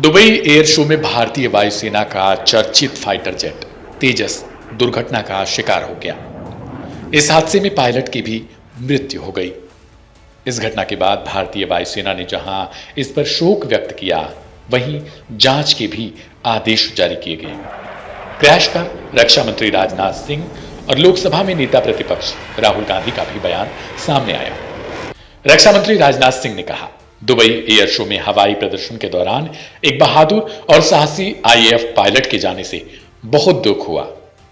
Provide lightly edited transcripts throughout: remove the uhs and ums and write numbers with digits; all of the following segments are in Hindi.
दुबई एयर शो में भारतीय वायुसेना का चर्चित फाइटर जेट तेजस दुर्घटना का शिकार हो गया। इस हादसे में पायलट की भी मृत्यु हो गई। इस घटना के बाद भारतीय वायुसेना ने जहां इस पर शोक व्यक्त किया, वहीं जांच के भी आदेश जारी किए गए। क्रैश पर रक्षा मंत्री राजनाथ सिंह और लोकसभा में नेता प्रतिपक्ष राहुल गांधी का भी बयान सामने आया। रक्षा मंत्री राजनाथ सिंह ने कहा, दुबई एयर शो में हवाई प्रदर्शन के दौरान एक बहादुर और साहसी आईएएफ पायलट के जाने से बहुत दुख हुआ।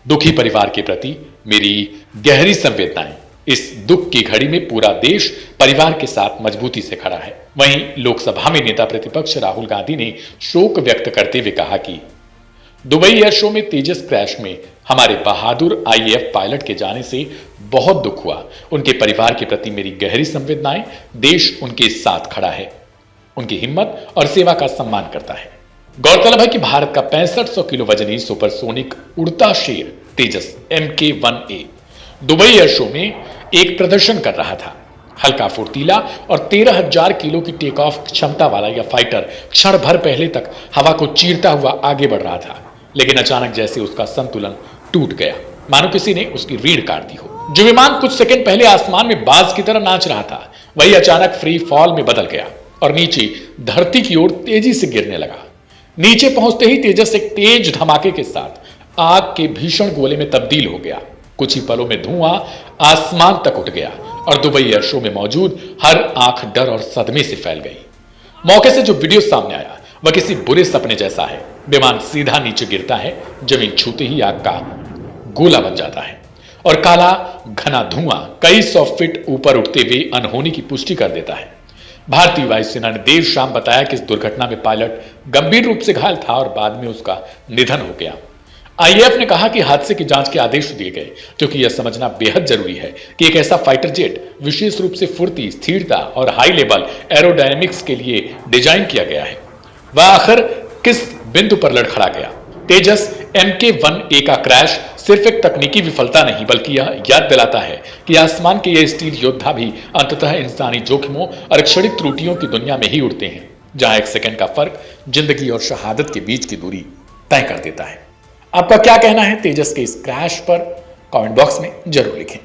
दुखी परिवार के प्रति मेरी गहरी संवेदनाएं। इस दुख की घड़ी में पूरा देश परिवार के साथ मजबूती से खड़ा है। वहीं लोकसभा में नेता प्रतिपक्ष राहुल गांधी ने शोक व्यक्त करते हुए कहा कि दुबई एयर शो में तेजस क्रैश में हमारे बहादुर आईएएफ पायलट के जाने से बहुत दुख हुआ। उनके परिवार के प्रति मेरी गहरी संवेदनाएं। देश उनके साथ खड़ा है, उनकी हिम्मत और सेवा का सम्मान करता है। गौरतलब है कि भारत का 6500 किलो वजनी सुपरसोनिक उड़ता शेर तेजस MK-1A दुबई एयर शो में एक प्रदर्शन कर रहा था। हल्का फुर्तीला और 13,000 किलो की टेक ऑफ क्षमता वाला यह फाइटर क्षण भर पहले तक हवा को चीरता हुआ आगे बढ़ रहा था, लेकिन अचानक जैसे उसका संतुलन टूट गया, मानो किसी ने उसकी रीढ़ काट दी हो। जो विमान कुछ सेकंड पहले आसमान में बाज की तरह नाच रहा था, वही अचानक फ्री फॉल में बदल गया और नीचे धरती की ओर तेजी से गिरने लगा। नीचे पहुंचते ही तेजस एक तेज धमाके के साथ आग के भीषण गोले में तब्दील हो गया। कुछ ही पलों में धुआं आसमान तक उठ गया और दुबई एयर शो में मौजूद हर आंख डर और सदमे से फैल गई। मौके से जो वीडियो सामने आया वह किसी बुरे सपने जैसा है। विमान सीधा नीचे गिरता है, जमीन छूते ही आग का गोला बन जाता है और काला घना धुआं कई 100 फीट ऊपर उठते हुए अनहोनी की पुष्टि कर देता है। भारतीय वायुसेना ने देर शाम बताया कि इस दुर्घटना में पायलट गंभीर रूप से घायल था और बाद में उसका निधन हो गया। आईएएफ ने कहा कि हादसे की जांच के आदेश दिए गए, क्योंकि यह समझना बेहद जरूरी है कि एक ऐसा फाइटर जेट विशेष रूप से फुर्ती, स्थिरता और हाई लेवल एरोडायनेमिक्स के लिए डिजाइन किया गया है, वह आखिर किस बिंदु पर लड़खड़ा गया। तेजस MK-1A का क्रैश सिर्फ एक तकनीकी विफलता नहीं, बल्कि यह याद दिलाता है कि आसमान के ये स्टील योद्धा भी अंततः इंसानी जोखिमों और क्षणिक त्रुटियों की दुनिया में ही उड़ते हैं, जहां एक सेकंड का फर्क जिंदगी और शहादत के बीच की दूरी तय कर देता है। आपका क्या कहना है तेजस के इस क्रैश पर? कमेंट बॉक्स में जरूर लिखें।